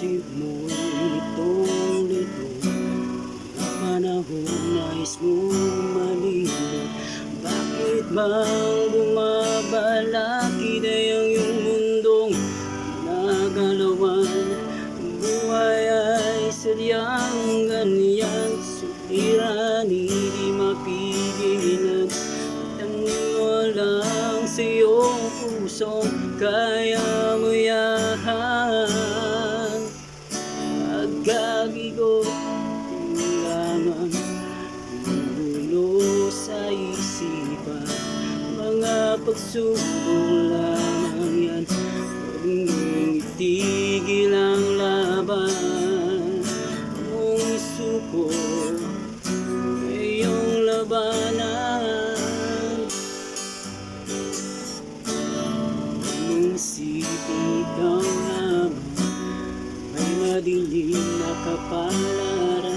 isip mo'y litong-lito, ang panahon nais mong malimot. Bakit bang bumabalakid ay ang iyong mundong nagalawan? Ang buhay ay sadyang ganyan, suliranin di mapigilan. Tanong lang sa iyong pusong kaya mo yan. Pagkagigot lamang gulo sa isipan, mga pagsubok lamang yan. Huwag mong itigil ang laban, mong isuko iyong labanan. Huwag isipin ikaw lamang, may madilim na kapalaran.